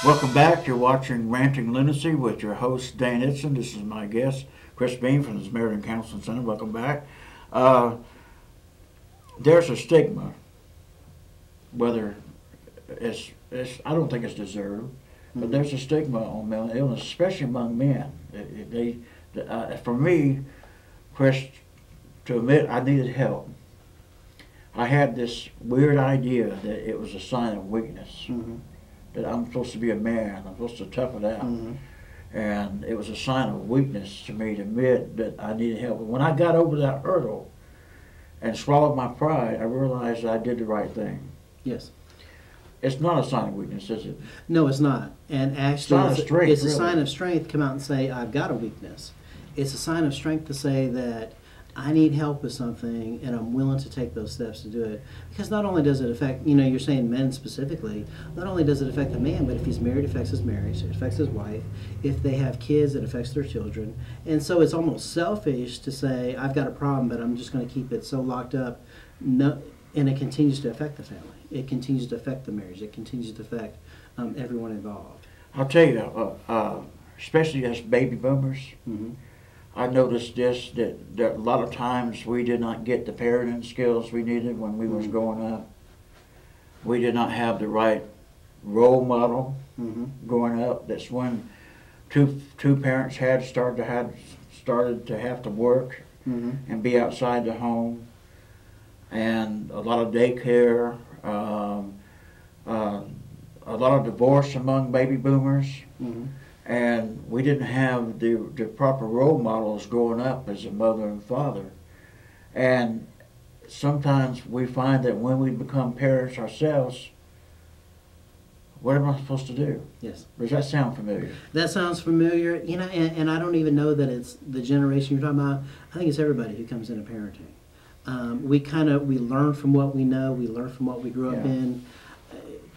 Welcome back. You're watching Ranting Lunacy with your host, Dan Itson. This is my guest, Chris Beam from the Samaritan Counseling Center. Welcome back. There's a stigma, whether I don't think it's deserved, but there's a stigma on mental illness, especially among men. For me, Chris, to admit I needed help, I had this weird idea that it was a sign of weakness. That I'm supposed to be a man, I'm supposed to tough it out. And it was a sign of weakness to me to admit that I needed help. But when I got over that hurdle and swallowed my pride, I realized I did the right thing. Yes. It's not a sign of weakness, is it? No, it's not. And actually, it's a sign of strength to come out and say, I've got a weakness. It's a sign of strength to say that I need help with something and I'm willing to take those steps to do it. Because not only does it affect, you're saying men specifically, not only does it affect the man, but if he's married, it affects his marriage, it affects his wife. If they have kids, it affects their children. And so it's almost selfish to say, I've got a problem, but I'm just going to keep it so locked up. No, and it continues to affect the family. It continues to affect the marriage. It continues to affect everyone involved. I'll tell you, especially as baby boomers, I noticed this, that a lot of times we did not get the parenting skills we needed when we was growing up. We did not have the right role model growing up. That's when two parents had started to have to work and be outside the home, and a lot of daycare, a lot of divorce among baby boomers. And we didn't have the proper role models growing up as a mother and father. And sometimes we find that when we become parents ourselves, what am I supposed to do? Yes. Does that sound familiar? That sounds familiar. And I don't even know that it's the generation you're talking about. I think it's everybody who comes into parenting. We learn from what we know. We learn from what we grew up in.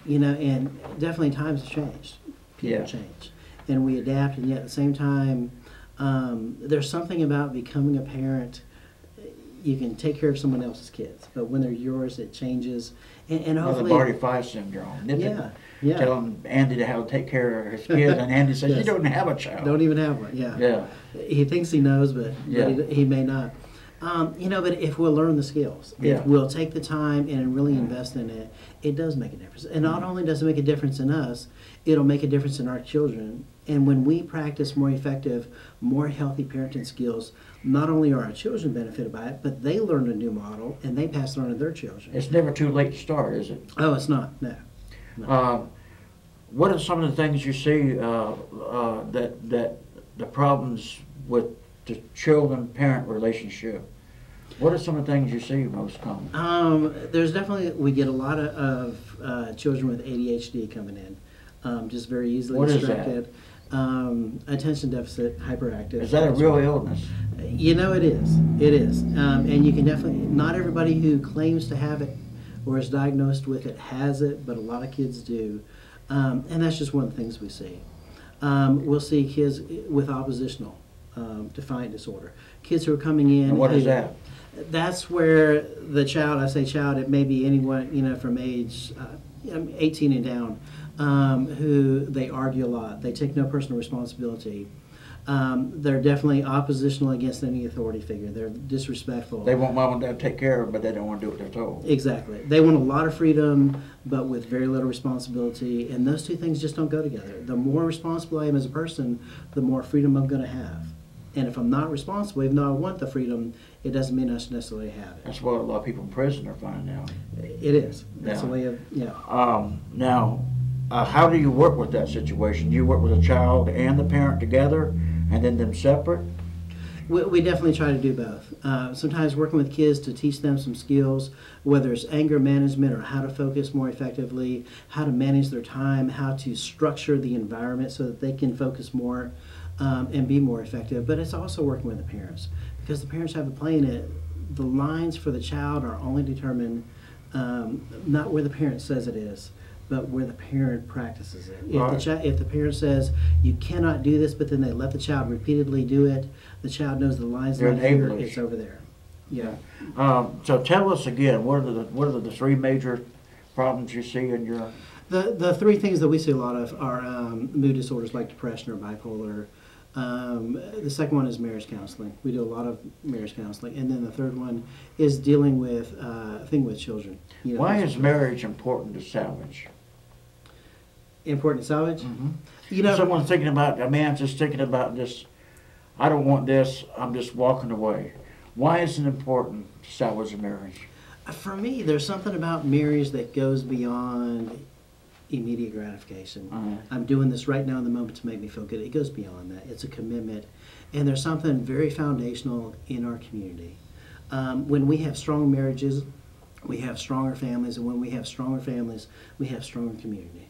And definitely times have changed. People change. And we adapt, and yet at the same time, there's something about becoming a parent. You can take care of someone else's kids, but when they're yours, it changes. And hopefully, the Barty 5 syndrome. Yeah. Telling Andy to how to take care of his kids, and Andy says, "You don't have a child." Don't even have one. Yeah. He thinks he knows, but he may not. But if we'll learn the skills, if we'll take the time and really invest in it, it does make a difference. And not only does it make a difference in us, it'll make a difference in our children. And when we practice more effective, more healthy parenting skills, not only are our children benefited by it, but they learn a new model and they pass it on to their children. It's never too late to start, is it? Oh, it's not. No. What are some of the things you see that the problems with the children-parent relationship? What are some of the things you see most common? There's definitely, we get a lot of children with ADHD coming in, just very easily distracted. Is that? Attention deficit hyperactive. Is that a real illness? It is. It is. And you can definitely, not everybody who claims to have it or is diagnosed with it has it, but a lot of kids do. And that's just one of the things we see. We'll see kids with oppositional defiant disorder. Kids who are coming in. And what is that? That's where the child, I say child, it may be anyone, from age 18 and down, who they argue a lot. They take no personal responsibility. They're definitely oppositional against any authority figure. They're disrespectful. They want mom and dad to take care of them, but they don't want to do what they're told. Exactly. They want a lot of freedom, but with very little responsibility. And those two things just don't go together. The more responsible I am as a person, the more freedom I'm going to have. And if I'm not responsible, even though I want the freedom, it doesn't mean I should necessarily have it. That's what a lot of people in prison are finding out. It is. That's a way of, Now, how do you work with that situation? Do you work with a child and the parent together and then them separate? We definitely try to do both. Sometimes working with kids to teach them some skills, whether it's anger management or how to focus more effectively, how to manage their time, how to structure the environment so that they can focus more and be more effective. But it's also working with the parents, because the parents have a play in it. The lines for the child are only determined not where the parent says it is, but where the parent practices it. If the parent says, you cannot do this, but then they let the child repeatedly do it, the child knows the lines not here, it's over there. Yeah. So tell us again, what are the three major problems you see in your The three things that we see a lot of are mood disorders like depression or bipolar. The second one is marriage counseling. We do a lot of marriage counseling, and then the third one is dealing with with children. You know, Why is marriage important to salvage? important to salvage? Mm-hmm. You know, Someone's thinking about, a man's just thinking about this, I don't want this, I'm just walking away. Why is it important to salvage a marriage? for me, there's something about marriage that goes beyond immediate gratification. I'm doing this right now in the moment to make me feel good. It goes beyond that. It's a commitment, and there's something very foundational in our community. When we have strong marriages, we have stronger families, and when we have stronger families, we have stronger community.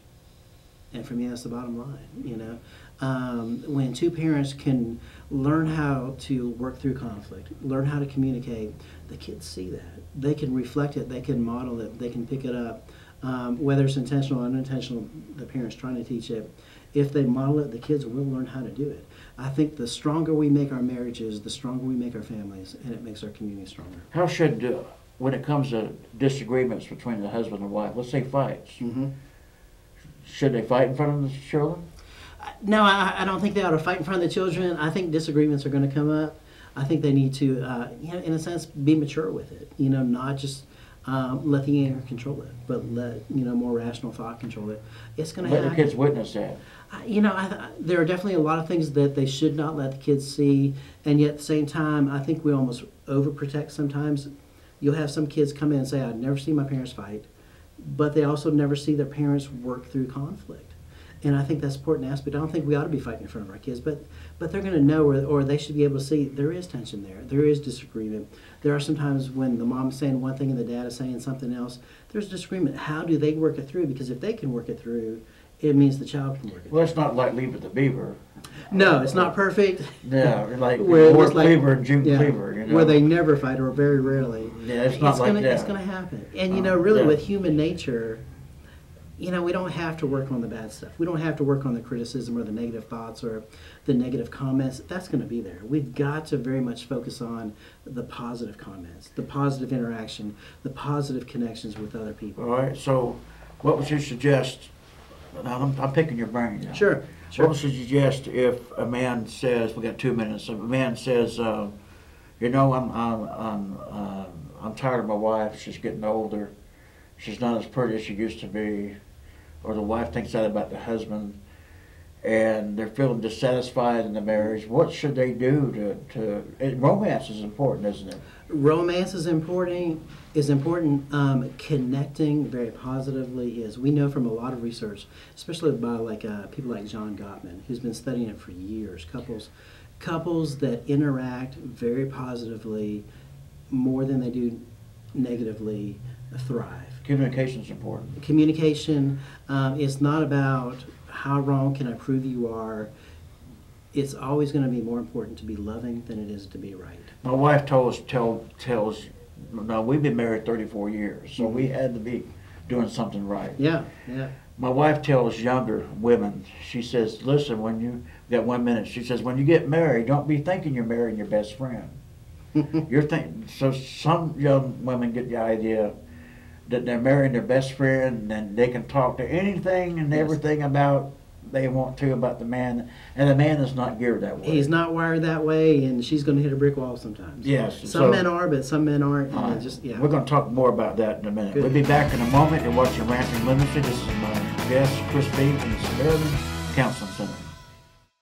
And for me, that's the bottom line. You know, when two parents can learn how to work through conflict, learn how to communicate, the kids see that. They can reflect it. They can model it. They can pick it up. Whether it's intentional or unintentional, the parents trying to teach it. If they model it, the kids will learn how to do it. I think the stronger we make our marriages, the stronger we make our families, and it makes our community stronger. How should, when it comes to disagreements between the husband and wife, let's say fights, should they fight in front of the children? No, I don't think they ought to fight in front of the children. I think disagreements are going to come up. I think they need to, in a sense, be mature with it. You know, not just let the anger control it, but let more rational thought control it. It's going to happen. Let the kids witness that. There are definitely a lot of things that they should not let the kids see, and yet at the same time, I think we almost overprotect sometimes. You'll have some kids come in and say, "I've never seen my parents fight," but they also never see their parents work through conflict. And I think that's an important aspect. I don't think we ought to be fighting in front of our kids, but they're going to know, or they should be able to see there is tension there. There is disagreement. There are some times when the mom's saying one thing and the dad is saying something else. There's disagreement. How do they work it through? Because if they can work it through, it means the child can work it through. Well, it's not like Leave It to Beaver. No, it's not perfect. Yeah, like Where Ward like- Cleaver and June yeah, Cleaver. You know? Where they never fight or very rarely. Yeah, it's not like that. It's going to happen. And, really yeah. with human nature, we don't have to work on the bad stuff. We don't have to work on the criticism or the negative thoughts or the negative comments. That's going to be there. We've got to very much focus on the positive comments, the positive interaction, the positive connections with other people. All right, so what would you suggest? Now, I'm picking your brain now. Sure. What would you suggest if a man says, we got 2 minutes, if a man says, I'm tired of my wife, she's getting older, she's not as pretty as she used to be, or the wife thinks that about the husband, and they're feeling dissatisfied in the marriage, what should they do romance is important, isn't it? Romance is important. Connecting very positively is. We know from a lot of research, especially by people like John Gottman, who's been studying it for years. Couples that interact very positively more than they do negatively thrive. Communication is important. Communication is not about how wrong can I prove you are. It's always going to be more important to be loving than it is to be right. My wife tells, now we've been married 34 years, so we had to be doing something right. Yeah. My wife tells younger women, she says, listen, when you got 1 minute, she says, when you get married, don't be thinking you're marrying your best friend. So some young women get the idea that they're marrying their best friend and they can talk to anything and everything about they want to about the man, and the man is not geared that way. He's not wired that way, and she's going to hit a brick wall sometimes. Yes. Some men are, but some men aren't. And We're going to talk more about that in a minute. Good. We'll be back in a moment. You're watching Ranting Limited. This is my guest, Chris B. from the Samaritan Counseling Center.